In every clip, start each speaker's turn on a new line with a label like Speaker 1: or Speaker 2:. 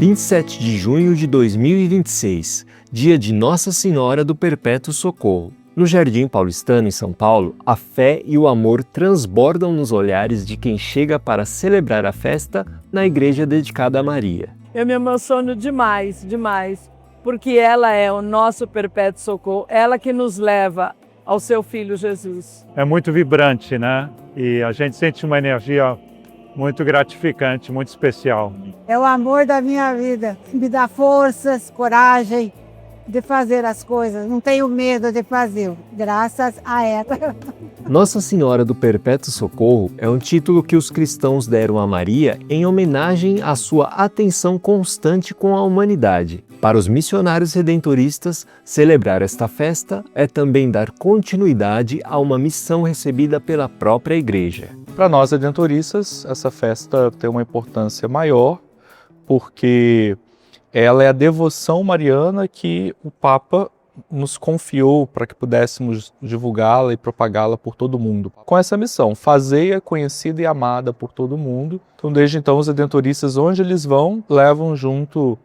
Speaker 1: 27 de junho de 2026, dia de Nossa Senhora do Perpétuo Socorro. No Jardim Paulistano, em São Paulo, a fé e o amor transbordam nos olhares de quem chega para celebrar a festa na igreja dedicada a Maria.
Speaker 2: Eu me emociono demais, porque ela é o nosso perpétuo socorro, ela que nos leva ao seu Filho Jesus.
Speaker 3: É muito vibrante, né? E a gente sente uma energia muito gratificante, muito especial.
Speaker 4: É o amor da minha vida, me dá forças, coragem de fazer as coisas, não tenho medo de fazer, graças a ela.
Speaker 1: Nossa Senhora do Perpétuo Socorro é um título que os cristãos deram a Maria em homenagem à sua atenção constante com a humanidade. Para os missionários redentoristas, celebrar esta festa é também dar continuidade a uma missão recebida pela própria Igreja.
Speaker 5: Para nós redentoristas, essa festa tem uma importância maior, porque ela é a devoção mariana que o Papa nos confiou para que pudéssemos divulgá-la e propagá-la por todo mundo. Com essa missão, fazei-a conhecida e amada por todo mundo. Então, desde então, os redentoristas, onde eles vão, levam junto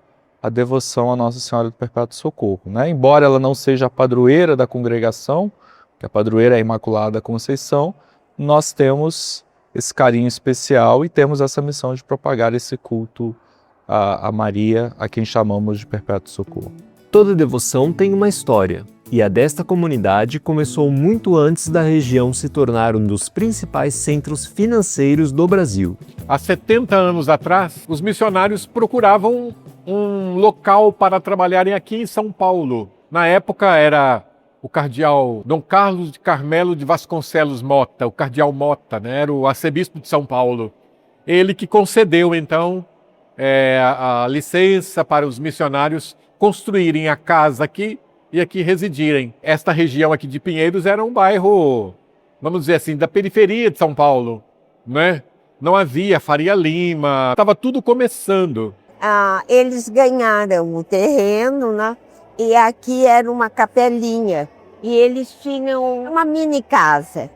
Speaker 5: a devoção à Nossa Senhora do Perpétuo Socorro, né? Embora ela não seja a padroeira da congregação, que a padroeira é a Imaculada Conceição, nós temos esse carinho especial e temos essa missão de propagar esse culto a Maria, a quem chamamos de Perpétuo Socorro.
Speaker 1: Toda devoção tem uma história, e a desta comunidade começou muito antes da região se tornar um dos principais centros financeiros do Brasil.
Speaker 6: Há 70 anos atrás, os missionários procuravam um local para trabalharem aqui em São Paulo. Na época era o cardeal Dom Carlos de Carmelo de Vasconcelos Mota, o cardeal Mota, né? Era o arcebispo de São Paulo. Ele que concedeu, então, a licença para os missionários construírem a casa aqui e aqui residirem. Esta região aqui de Pinheiros era um bairro, vamos dizer assim, da periferia de São Paulo, né? Não havia Faria Lima, estava tudo começando.
Speaker 7: Eles ganharam o terreno, né? E aqui era uma capelinha. E eles tinham uma mini casa.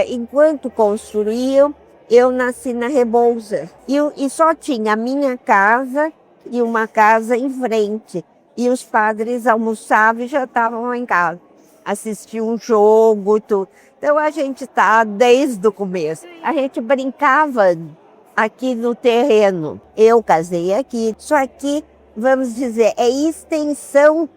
Speaker 7: Enquanto construíam, eu nasci na Rebouças. E só tinha a minha casa e uma casa em frente. E os padres almoçavam e já estavam em casa. Assistiam um jogo, tudo. Então a gente está desde o começo. A gente brincava aqui no terreno. Eu casei aqui. Isso aqui, vamos dizer, é extensão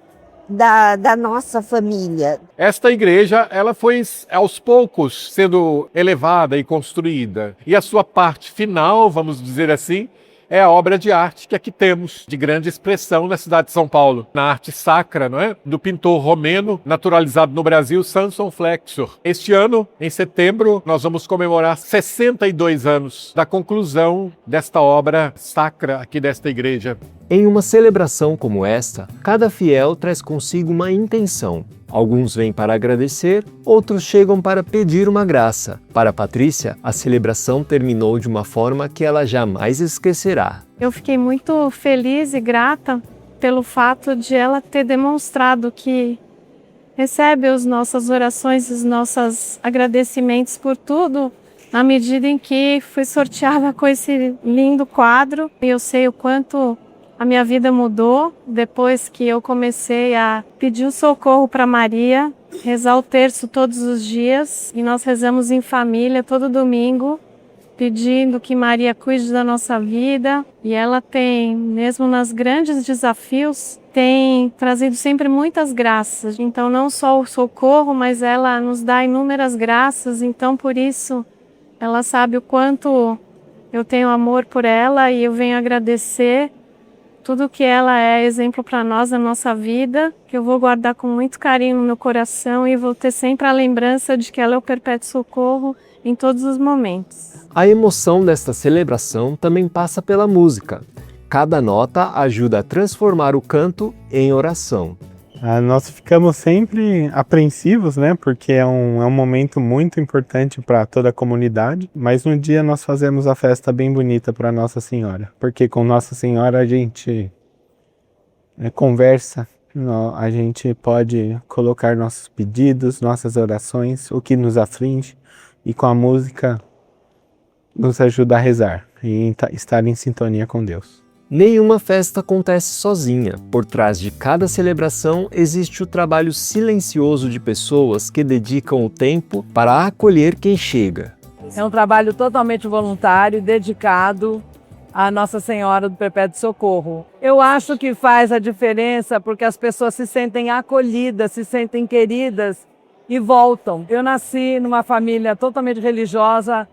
Speaker 7: da nossa família.
Speaker 6: Esta igreja, ela foi aos poucos sendo elevada e construída. E a sua parte final, vamos dizer assim, é a obra de arte que aqui temos, de grande expressão na cidade de São Paulo. Na arte sacra, não é? Do pintor romeno, naturalizado no Brasil, Samson Flexor. Este ano, em setembro, nós vamos comemorar 62 anos da conclusão desta obra sacra aqui desta igreja.
Speaker 1: Em uma celebração como esta, cada fiel traz consigo uma intenção. Alguns vêm para agradecer, outros chegam para pedir uma graça. Para Patrícia, a celebração terminou de uma forma que ela jamais esquecerá.
Speaker 8: Eu fiquei muito feliz e grata pelo fato de ela ter demonstrado que recebe as nossas orações, os nossos agradecimentos por tudo, na medida em que fui sorteada com esse lindo quadro. Eu sei o quanto a minha vida mudou depois que eu comecei a pedir o socorro para Maria, rezar o terço todos os dias. E nós rezamos em família todo domingo, pedindo que Maria cuide da nossa vida. E ela tem, mesmo nos grandes desafios, tem trazido sempre muitas graças. Então não só o socorro, mas ela nos dá inúmeras graças. Então por isso ela sabe o quanto eu tenho amor por ela e eu venho agradecer tudo que ela é exemplo para nós na nossa vida, que eu vou guardar com muito carinho no meu coração e vou ter sempre a lembrança de que ela é o perpétuo socorro em todos os momentos.
Speaker 1: A emoção desta celebração também passa pela música. Cada nota ajuda a transformar o canto em oração.
Speaker 9: Nós ficamos sempre apreensivos, né? Porque é um momento muito importante para toda a comunidade. Mas no dia nós fazemos a festa bem bonita para Nossa Senhora. Porque com Nossa Senhora a gente conversa, a gente pode colocar nossos pedidos, nossas orações, o que nos aflige. E com a música nos ajuda a rezar e estar em sintonia com Deus.
Speaker 1: Nenhuma festa acontece sozinha. Por trás de cada celebração existe o trabalho silencioso de pessoas que dedicam o tempo para acolher quem chega.
Speaker 2: É um trabalho totalmente voluntário, dedicado à Nossa Senhora do Perpétuo Socorro. Eu acho que faz a diferença porque as pessoas se sentem acolhidas, se sentem queridas e voltam. Eu nasci numa família totalmente religiosa,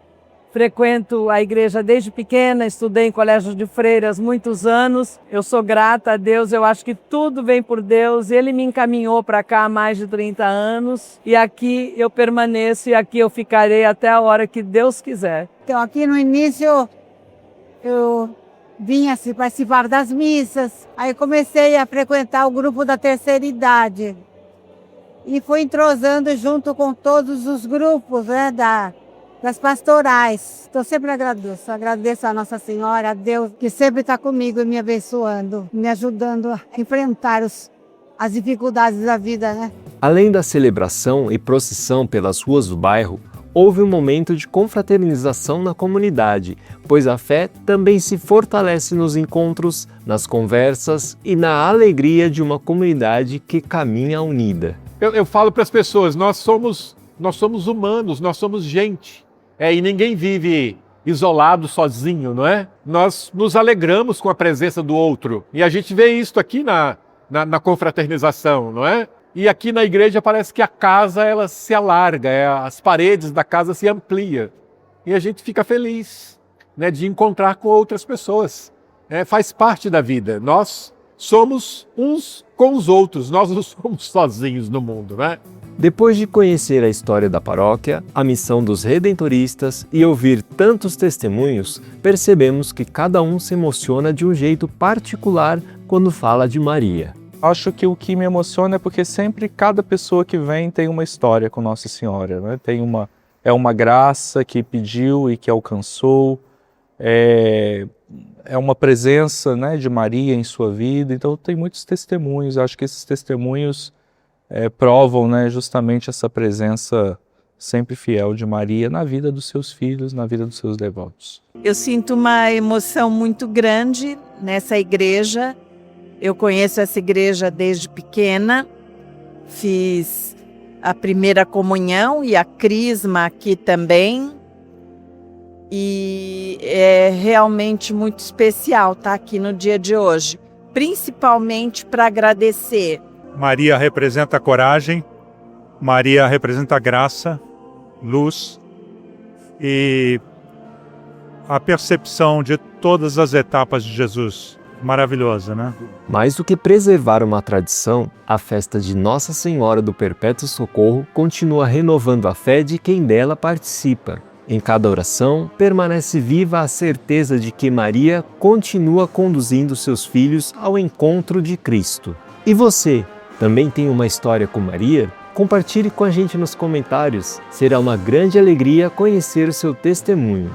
Speaker 2: frequento a igreja desde pequena, estudei em colégio de freiras muitos anos. Eu sou grata a Deus, eu acho que tudo vem por Deus. Ele me encaminhou para cá há mais de 30 anos e aqui eu permaneço e aqui eu ficarei até a hora que Deus quiser.
Speaker 4: Então, aqui no início, eu vinha participar das missas, aí comecei a frequentar o grupo da terceira idade e fui entrosando junto com todos os grupos, né, das pastorais. Então, sempre agradeço a Nossa Senhora, a Deus, que sempre está comigo e me abençoando, me ajudando a enfrentar as dificuldades da vida, né?
Speaker 1: Além da celebração e procissão pelas ruas do bairro, houve um momento de confraternização na comunidade, pois a fé também se fortalece nos encontros, nas conversas e na alegria de uma comunidade que caminha unida.
Speaker 6: Eu falo para as pessoas, nós somos humanos, nós somos gente. E ninguém vive isolado, sozinho, não é? Nós nos alegramos com a presença do outro. E a gente vê isso aqui na confraternização, não é? E aqui na igreja parece que a casa ela se alarga, as paredes da casa se ampliam. E a gente fica feliz, né, de encontrar com outras pessoas. Faz parte da vida. Nós somos uns com os outros, nós não somos sozinhos no mundo, né?
Speaker 1: Depois de conhecer a história da paróquia, a missão dos redentoristas e ouvir tantos testemunhos, percebemos que cada um se emociona de um jeito particular quando fala de Maria.
Speaker 5: Acho que o que me emociona é porque sempre cada pessoa que vem tem uma história com Nossa Senhora, né? É uma graça que pediu e que alcançou, é uma presença, né, de Maria em sua vida. Então tem muitos testemunhos, acho que esses testemunhos provam, né, justamente essa presença sempre fiel de Maria na vida dos seus filhos, na vida dos seus devotos.
Speaker 10: Eu sinto uma emoção muito grande nessa igreja. Eu conheço essa igreja desde pequena, fiz a primeira comunhão e a crisma aqui também. E é realmente muito especial estar aqui no dia de hoje, principalmente para agradecer.
Speaker 3: Maria representa coragem, Maria representa graça, luz e a percepção de todas as etapas de Jesus. Maravilhosa, né?
Speaker 1: Mais do que preservar uma tradição, a festa de Nossa Senhora do Perpétuo Socorro continua renovando a fé de quem dela participa. Em cada oração, permanece viva a certeza de que Maria continua conduzindo seus filhos ao encontro de Cristo. E você, também tem uma história com Maria? Compartilhe com a gente nos comentários. Será uma grande alegria conhecer o seu testemunho.